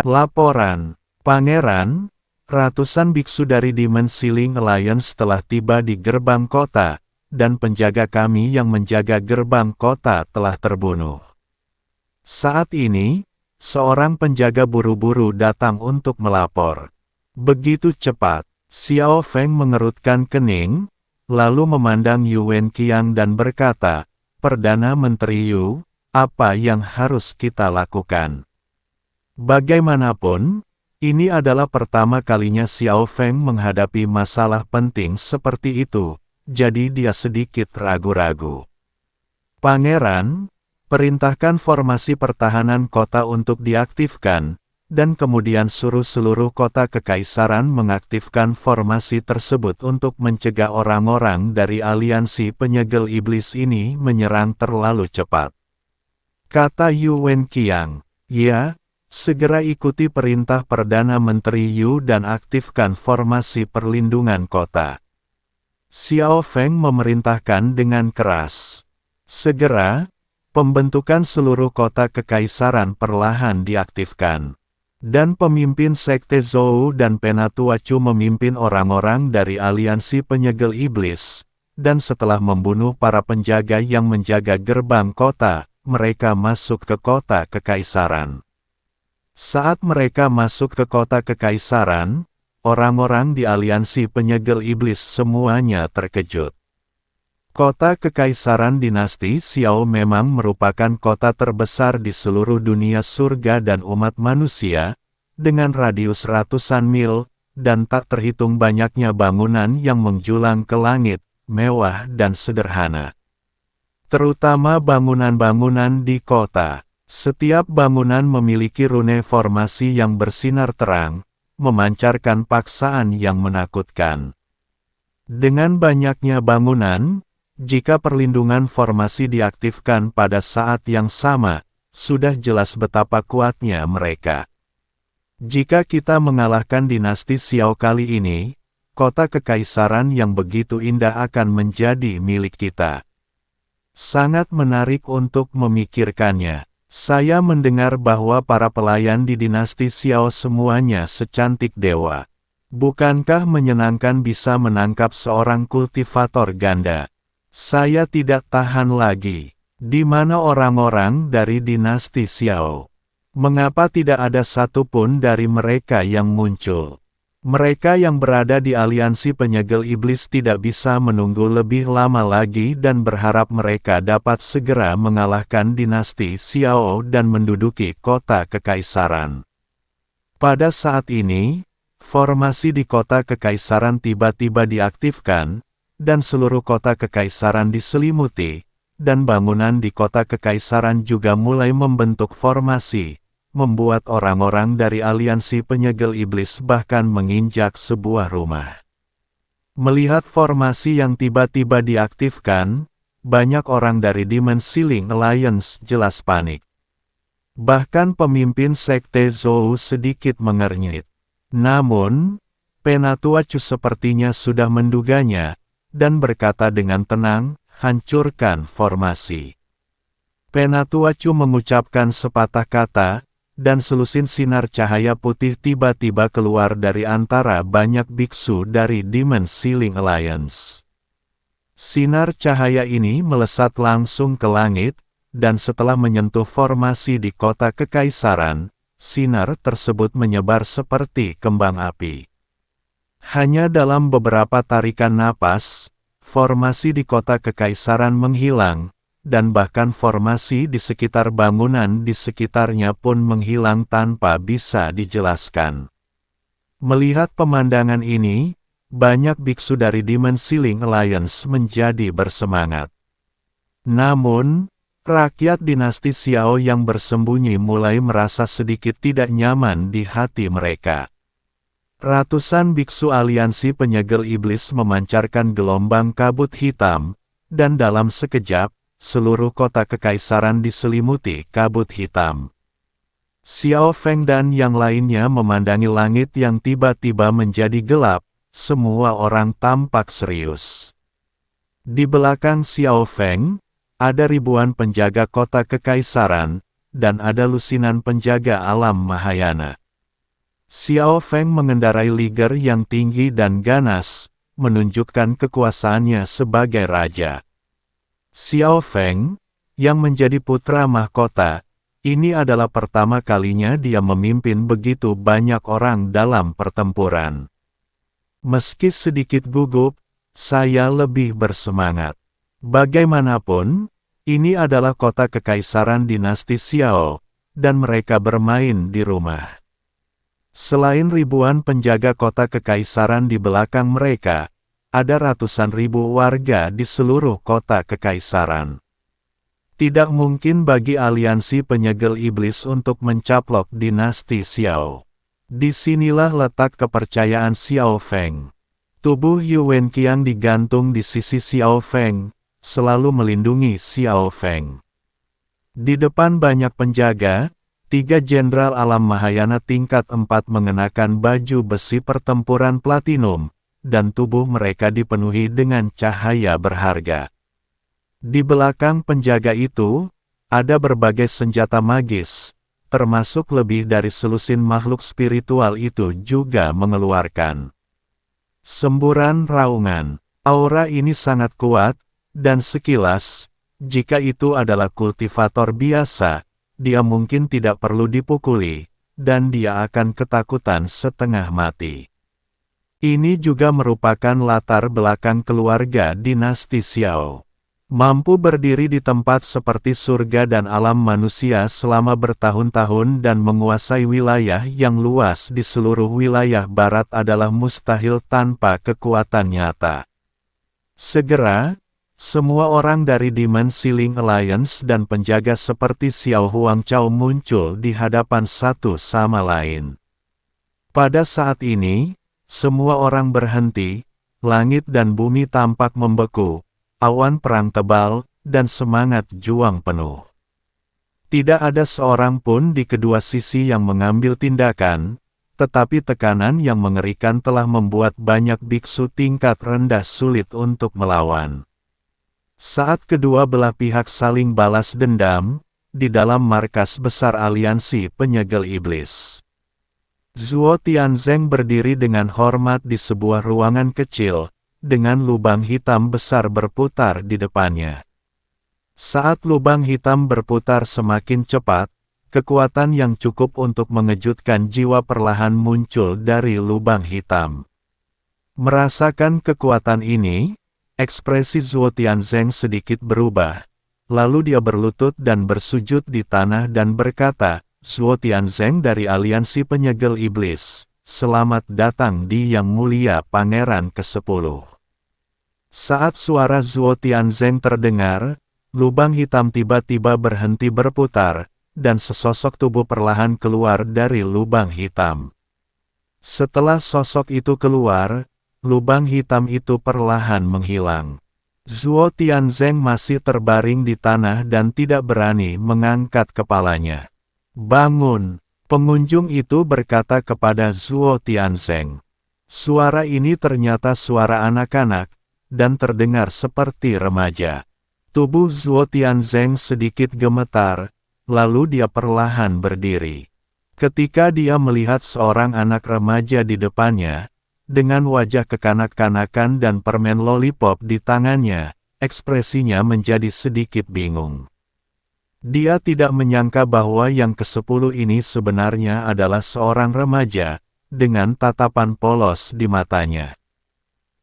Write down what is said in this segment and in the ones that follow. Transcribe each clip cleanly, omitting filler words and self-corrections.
Laporan, Pangeran, ratusan biksu dari Demon Sealing Alliance telah tiba di gerbang kota, dan penjaga kami yang menjaga gerbang kota telah terbunuh. Saat ini, seorang penjaga buru-buru datang untuk melapor. Begitu cepat, Xiao Feng mengerutkan kening, lalu memandang Yu Wenqiang dan berkata, "Perdana Menteri Yu, apa yang harus kita lakukan?" Bagaimanapun, ini adalah pertama kalinya Xiao Feng menghadapi masalah penting seperti itu, jadi dia sedikit ragu-ragu. "Pangeran, perintahkan formasi pertahanan kota untuk diaktifkan, dan kemudian suruh seluruh kota kekaisaran mengaktifkan formasi tersebut untuk mencegah orang-orang dari aliansi penyegel iblis ini menyerang terlalu cepat," kata Yu Wenqiang. "Ya, segera ikuti perintah Perdana Menteri Yu dan aktifkan formasi perlindungan kota," Xiao Feng memerintahkan dengan keras. Segera, pembentukan seluruh kota kekaisaran perlahan diaktifkan. Dan pemimpin Sekte Zhou dan Penatua Chu memimpin orang-orang dari aliansi penyegel iblis, dan setelah membunuh para penjaga yang menjaga gerbang kota, mereka masuk ke kota kekaisaran. Saat mereka masuk ke kota kekaisaran, orang-orang di aliansi penyegel iblis semuanya terkejut. Kota kekaisaran dinasti Xiao memang merupakan kota terbesar di seluruh dunia surga dan umat manusia, dengan radius ratusan mil, dan tak terhitung banyaknya bangunan yang menjulang ke langit, mewah dan sederhana. Terutama bangunan-bangunan di kota. Setiap bangunan memiliki rune formasi yang bersinar terang, memancarkan paksaan yang menakutkan. Dengan banyaknya bangunan, jika perlindungan formasi diaktifkan pada saat yang sama, sudah jelas betapa kuatnya mereka. Jika kita mengalahkan dinasti Xiao kali ini, kota kekaisaran yang begitu indah akan menjadi milik kita. Sangat menarik untuk memikirkannya. Saya mendengar bahwa para pelayan di dinasti Xiao semuanya secantik dewa. Bukankah menyenangkan bisa menangkap seorang kultivator ganda? Saya tidak tahan lagi. Di mana orang-orang dari dinasti Xiao? Mengapa tidak ada satupun dari mereka yang muncul? Mereka yang berada di aliansi penyegel iblis tidak bisa menunggu lebih lama lagi dan berharap mereka dapat segera mengalahkan dinasti Xiao dan menduduki kota kekaisaran. Pada saat ini, formasi di kota kekaisaran tiba-tiba diaktifkan, dan seluruh kota kekaisaran diselimuti, dan bangunan di kota kekaisaran juga mulai membentuk formasi, membuat orang-orang dari aliansi penyegel iblis bahkan menginjak sebuah rumah. Melihat formasi yang tiba-tiba diaktifkan, banyak orang dari Demon Sealing Alliance jelas panik. Bahkan pemimpin Sekte Zhou sedikit mengernyit. Namun, Penatua Chu sepertinya sudah menduganya, dan berkata dengan tenang, "Hancurkan formasi." Penatua Chu mengucapkan sepatah kata, dan selusin sinar cahaya putih tiba-tiba keluar dari antara banyak biksu dari Demon Sealing Alliance. Sinar cahaya ini melesat langsung ke langit, dan setelah menyentuh formasi di kota kekaisaran, sinar tersebut menyebar seperti kembang api. Hanya dalam beberapa tarikan napas, formasi di kota kekaisaran menghilang, dan bahkan formasi di sekitar bangunan di sekitarnya pun menghilang tanpa bisa dijelaskan. Melihat pemandangan ini, banyak biksu dari Demon Sealing Alliance menjadi bersemangat. Namun, rakyat dinasti Xiao yang bersembunyi mulai merasa sedikit tidak nyaman di hati mereka. Ratusan biksu aliansi penyegel iblis memancarkan gelombang kabut hitam, dan dalam sekejap, seluruh kota kekaisaran diselimuti kabut hitam. Xiao Feng dan yang lainnya memandangi langit yang tiba-tiba menjadi gelap, semua orang tampak serius. Di belakang Xiao Feng, ada ribuan penjaga kota kekaisaran, dan ada lusinan penjaga alam Mahayana. Xiao Feng mengendarai liger yang tinggi dan ganas, menunjukkan kekuasaannya sebagai raja. Xiao Feng, yang menjadi putra mahkota, ini adalah pertama kalinya dia memimpin begitu banyak orang dalam pertempuran. Meski sedikit gugup, saya lebih bersemangat. Bagaimanapun, ini adalah kota kekaisaran dinasti Xiao, dan mereka bermain di rumah. Selain ribuan penjaga kota kekaisaran di belakang mereka, ada ratusan ribu warga di seluruh kota kekaisaran. Tidak mungkin bagi aliansi penyegel iblis untuk mencaplok dinasti Xiao. Disinilah letak kepercayaan Xiao Feng. Tubuh Yuan Qiang digantung di sisi Xiao Feng, selalu melindungi Xiao Feng. Di depan banyak penjaga, 3 jenderal alam Mahayana tingkat 4 mengenakan baju besi pertempuran platinum, dan tubuh mereka dipenuhi dengan cahaya berharga. Di belakang penjaga itu, ada berbagai senjata magis, termasuk lebih dari selusin makhluk spiritual itu juga mengeluarkan semburan raungan. Aura ini sangat kuat, dan sekilas, jika itu adalah kultivator biasa, dia mungkin tidak perlu dipukuli, dan dia akan ketakutan setengah mati. Ini juga merupakan latar belakang keluarga dinasti Xiao. Mampu berdiri di tempat seperti surga dan alam manusia selama bertahun-tahun dan menguasai wilayah yang luas di seluruh wilayah barat adalah mustahil tanpa kekuatan nyata. Segera, semua orang dari Demon Ceiling Alliance dan penjaga seperti Xiao Huangchao muncul di hadapan satu sama lain. Pada saat ini, semua orang berhenti, langit dan bumi tampak membeku. Awan perang tebal, dan semangat juang penuh. Tidak ada seorang pun di kedua sisi yang mengambil tindakan, tetapi tekanan yang mengerikan telah membuat banyak biksu tingkat rendah sulit untuk melawan. Saat kedua belah pihak saling balas dendam, di dalam markas besar aliansi penyegel iblis. Zuo Tianzeng berdiri dengan hormat di sebuah ruangan kecil, dengan lubang hitam besar berputar di depannya. Saat lubang hitam berputar semakin cepat, kekuatan yang cukup untuk mengejutkan jiwa perlahan muncul dari lubang hitam. Merasakan kekuatan ini, ekspresi Zuo Tianzeng sedikit berubah. Lalu dia berlutut dan bersujud di tanah dan berkata, Zuo Tianzeng dari aliansi penyegel iblis, selamat datang di Yang Mulia Pangeran ke-10. Saat suara Zuo Tianzeng terdengar, lubang hitam tiba-tiba berhenti berputar, dan sesosok tubuh perlahan keluar dari lubang hitam. Setelah sosok itu keluar, lubang hitam itu perlahan menghilang. Zuo Tianzeng masih terbaring di tanah dan tidak berani mengangkat kepalanya. Bangun! Pengunjung itu berkata kepada Zuo Tianzeng. Suara ini ternyata suara anak-anak, dan terdengar seperti remaja. Tubuh Zuo Tianzeng sedikit gemetar, lalu dia perlahan berdiri. Ketika dia melihat seorang anak remaja di depannya, dengan wajah kekanak-kanakan dan permen lollipop di tangannya, ekspresinya menjadi sedikit bingung. Dia tidak menyangka bahwa yang ke-10 ini sebenarnya adalah seorang remaja, dengan tatapan polos di matanya.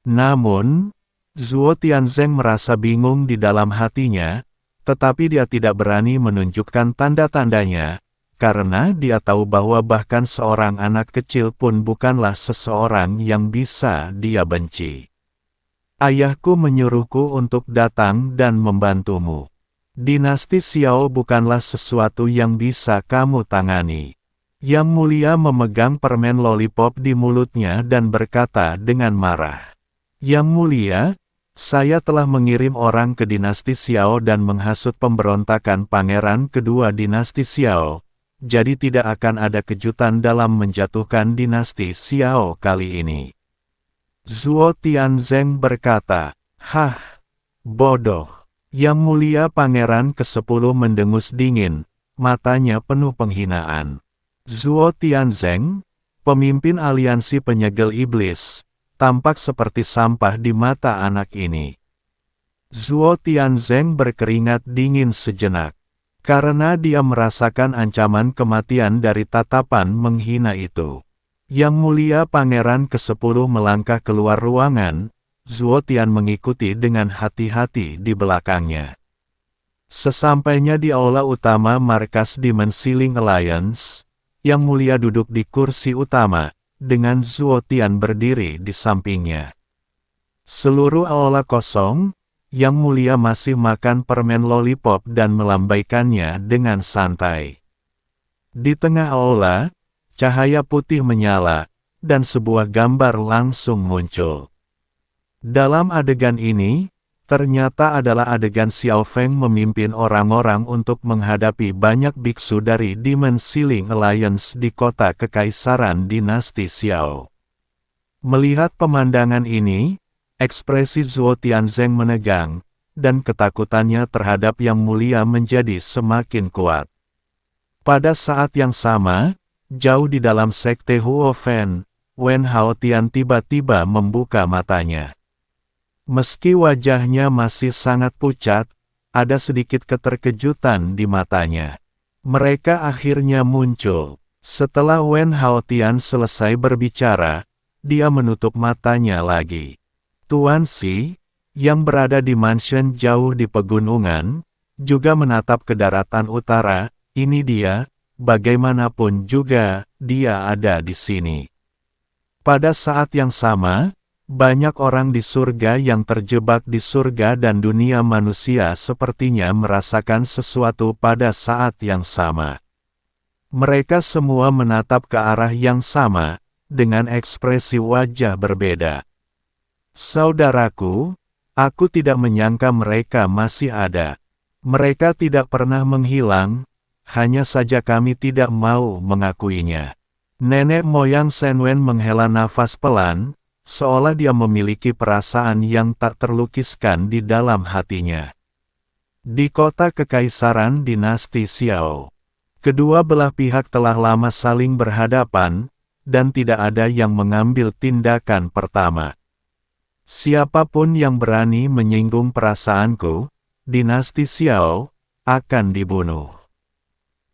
Namun, Zuo Tianzeng merasa bingung di dalam hatinya, tetapi dia tidak berani menunjukkan tanda-tandanya, karena dia tahu bahwa bahkan seorang anak kecil pun bukanlah seseorang yang bisa dia benci. Ayahku menyuruhku untuk datang dan membantumu. Dinasti Xiao bukanlah sesuatu yang bisa kamu tangani. Yang Mulia memegang permen lollipop di mulutnya dan berkata dengan marah. Yang Mulia, saya telah mengirim orang ke dinasti Xiao dan menghasut pemberontakan pangeran kedua dinasti Xiao, jadi tidak akan ada kejutan dalam menjatuhkan dinasti Xiao kali ini. Zuo Tianzeng berkata, hah, bodoh. Yang Mulia Pangeran ke-10 mendengus dingin, matanya penuh penghinaan. Zuo Tianzeng, Pemimpin aliansi penyegel iblis, tampak seperti sampah di mata anak ini. Zuo Tianzeng berkeringat dingin sejenak. Karena dia merasakan ancaman kematian dari tatapan menghina itu. Yang Mulia Pangeran ke-10 melangkah keluar ruangan, Zuo Tian mengikuti dengan hati-hati di belakangnya. Sesampainya di aula utama markas Demon Ceiling Alliance, Yang Mulia duduk di kursi utama, dengan Zuo Tian berdiri di sampingnya. Seluruh aula kosong, Yang Mulia masih makan permen lollipop dan melambaikannya dengan santai. Di tengah aula, cahaya putih menyala, dan sebuah gambar langsung muncul. Dalam adegan ini, ternyata adalah adegan Xiao Feng memimpin orang-orang untuk menghadapi banyak biksu dari Demon Ceiling Alliance di kota Kekaisaran Dinasti Xiao. Melihat pemandangan ini, ekspresi Zuo Tianzeng menegang, dan ketakutannya terhadap Yang Mulia menjadi semakin kuat. Pada saat yang sama, jauh di dalam sekte Huofen, Wen Haotian tiba-tiba membuka matanya. Meski wajahnya masih sangat pucat, ada sedikit keterkejutan di matanya. Mereka akhirnya muncul. Setelah Wen Haotian selesai berbicara, dia menutup matanya lagi. Tuan Xi, yang berada di mansion jauh di pegunungan, juga menatap ke daratan utara. Ini dia, bagaimanapun juga, dia ada di sini. Pada saat yang sama, banyak orang di surga yang terjebak di surga dan dunia manusia sepertinya merasakan sesuatu pada saat yang sama. Mereka semua menatap ke arah yang sama, dengan ekspresi wajah berbeda. Saudaraku, aku tidak menyangka mereka masih ada. Mereka tidak pernah menghilang, hanya saja kami tidak mau mengakuinya. Nenek moyang Shen Wen menghela nafas pelan, seolah dia memiliki perasaan yang tak terlukiskan di dalam hatinya. Di kota Kekaisaran Dinasti Xiao, kedua belah pihak telah lama saling berhadapan, dan tidak ada yang mengambil tindakan pertama. Siapapun yang berani menyinggung perasaanku, Dinasti Xiao, akan dibunuh.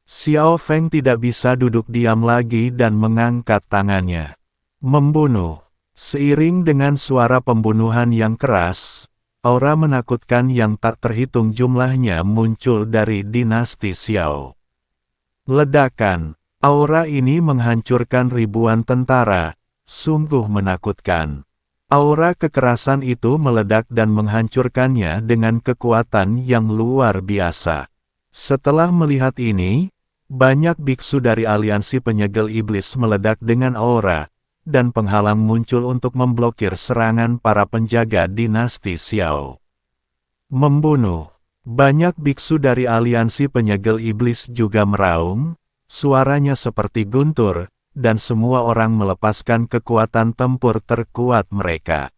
Xiao Feng tidak bisa duduk diam lagi dan mengangkat tangannya. Membunuh. Seiring dengan suara pembunuhan yang keras, aura menakutkan yang tak terhitung jumlahnya muncul dari Dinasti Xiao. Ledakan. Aura ini menghancurkan ribuan tentara, sungguh menakutkan. Aura kekerasan itu meledak dan menghancurkannya dengan kekuatan yang luar biasa. Setelah melihat ini, banyak biksu dari aliansi penyegel iblis meledak dengan aura, dan penghalang muncul untuk memblokir serangan para penjaga Dinasti Xiao. Membunuh. Banyak biksu dari aliansi penyegel iblis juga meraung, suaranya seperti guntur, dan semua orang melepaskan kekuatan tempur terkuat mereka.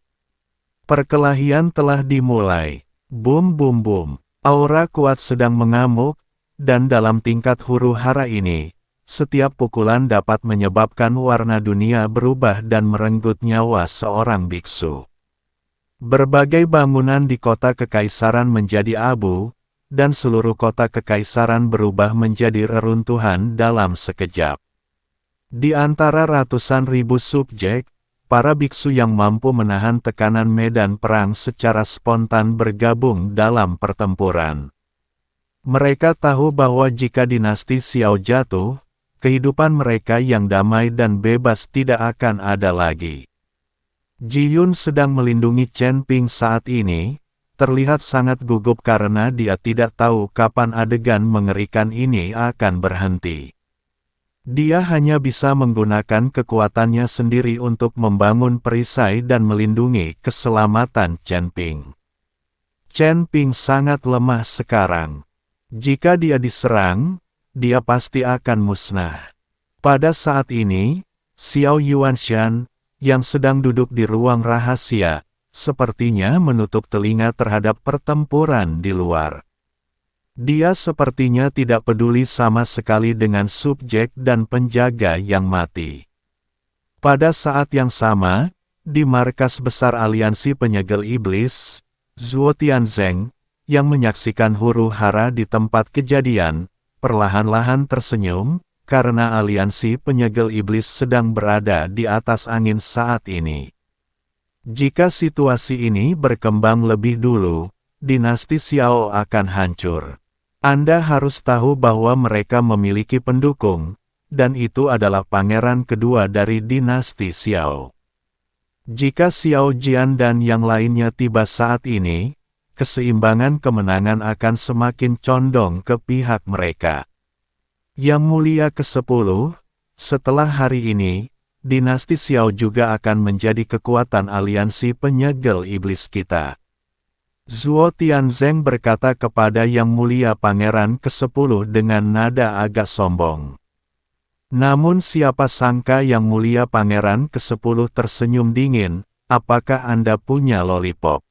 Perkelahian telah dimulai. Bum bum bum. Aura kuat sedang mengamuk, dan dalam tingkat huru-hara ini, setiap pukulan dapat menyebabkan warna dunia berubah dan merenggut nyawa seorang biksu. Berbagai bangunan di kota Kekaisaran menjadi abu, dan seluruh kota Kekaisaran berubah menjadi reruntuhan dalam sekejap. Di antara ratusan ribu subjek, para biksu yang mampu menahan tekanan medan perang secara spontan bergabung dalam pertempuran. Mereka tahu bahwa jika dinasti Xiao jatuh, kehidupan mereka yang damai dan bebas tidak akan ada lagi. Ji Yun sedang melindungi Chen Ping saat ini, terlihat sangat gugup karena dia tidak tahu kapan adegan mengerikan ini akan berhenti. Dia hanya bisa menggunakan kekuatannya sendiri untuk membangun perisai dan melindungi keselamatan Chen Ping. Chen Ping sangat lemah sekarang. Jika dia diserang, dia pasti akan musnah. Pada saat ini, Xiao Yuanshan, yang sedang duduk di ruang rahasia, sepertinya menutup telinga terhadap pertempuran di luar. Dia sepertinya tidak peduli sama sekali dengan subjek dan penjaga yang mati. Pada saat yang sama, di markas besar aliansi penyegel iblis, Zhuo Tianzeng, yang menyaksikan huru-hara di tempat kejadian, perlahan-lahan tersenyum, karena aliansi penyegel iblis sedang berada di atas angin saat ini. Jika situasi ini berkembang lebih dulu, dinasti Xiao akan hancur. Anda harus tahu bahwa mereka memiliki pendukung, dan itu adalah pangeran kedua dari dinasti Xiao. Jika Xiao Jian dan yang lainnya tiba saat ini, keseimbangan kemenangan akan semakin condong ke pihak mereka. Yang Mulia ke-10, setelah hari ini, dinasti Xiao juga akan menjadi kekuatan aliansi penyegel iblis kita. Zhuo Tianzeng berkata kepada Yang Mulia Pangeran ke-10 dengan nada agak sombong. Namun siapa sangka Yang Mulia Pangeran ke-10 tersenyum dingin, apakah Anda punya lollipop?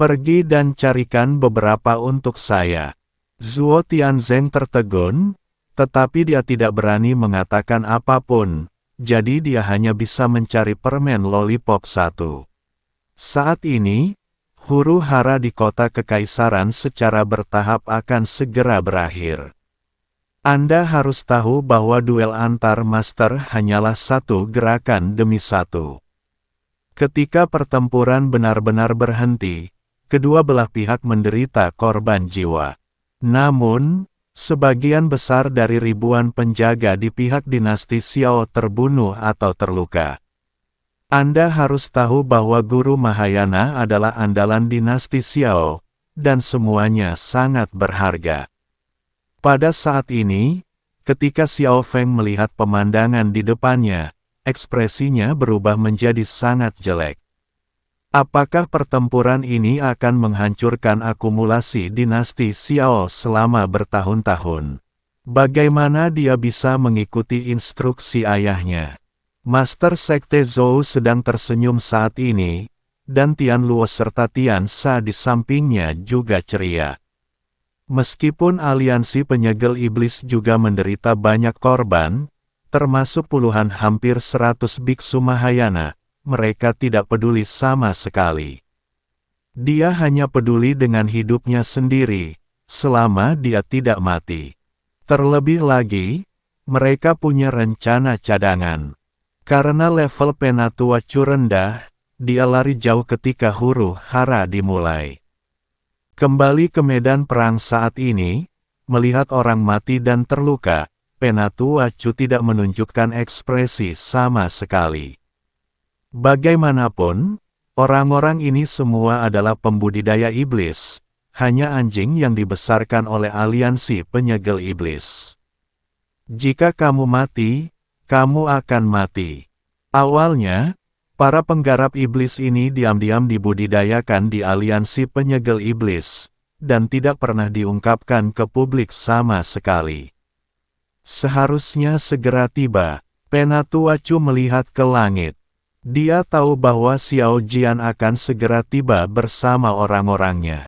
Pergi dan carikan beberapa untuk saya. Zhuo Tianzeng tertegun, tetapi dia tidak berani mengatakan apapun, jadi dia hanya bisa mencari permen lollipop satu. Saat ini, huru-hara di kota kekaisaran secara bertahap akan segera berakhir. Anda harus tahu bahwa duel antar master hanyalah satu gerakan demi satu. Ketika pertempuran benar-benar berhenti, kedua belah pihak menderita korban jiwa. Namun, sebagian besar dari ribuan penjaga di pihak dinasti Xiao terbunuh atau terluka. Anda harus tahu bahwa Guru Mahayana adalah andalan dinasti Xiao, dan semuanya sangat berharga. Pada saat ini, ketika Xiao Feng melihat pemandangan di depannya, ekspresinya berubah menjadi sangat jelek. Apakah pertempuran ini akan menghancurkan akumulasi dinasti Xiao selama bertahun-tahun? Bagaimana dia bisa mengikuti instruksi ayahnya? Master Sekte Zhou sedang tersenyum saat ini, dan Tian Luo serta Tian Sha di sampingnya juga ceria. Meskipun aliansi penyegel iblis juga menderita banyak korban, termasuk puluhan hampir 100 biksu Mahayana, mereka tidak peduli sama sekali. Dia hanya peduli dengan hidupnya sendiri, selama dia tidak mati. Terlebih lagi, mereka punya rencana cadangan. Karena level Penatua Chu rendah, dia lari jauh ketika huru-hara dimulai. Kembali ke medan perang saat ini, melihat orang mati dan terluka, Penatua Chu tidak menunjukkan ekspresi sama sekali. Bagaimanapun, orang-orang ini semua adalah pembudidaya iblis, hanya anjing yang dibesarkan oleh aliansi penyegel iblis. Jika kamu mati, kamu akan mati. Awalnya, para penggarap iblis ini diam-diam dibudidayakan di aliansi penyegel iblis, dan tidak pernah diungkapkan ke publik sama sekali. Seharusnya segera tiba, Penatua Chu melihat ke langit. Dia tahu bahwa Xiao Jian akan segera tiba bersama orang-orangnya.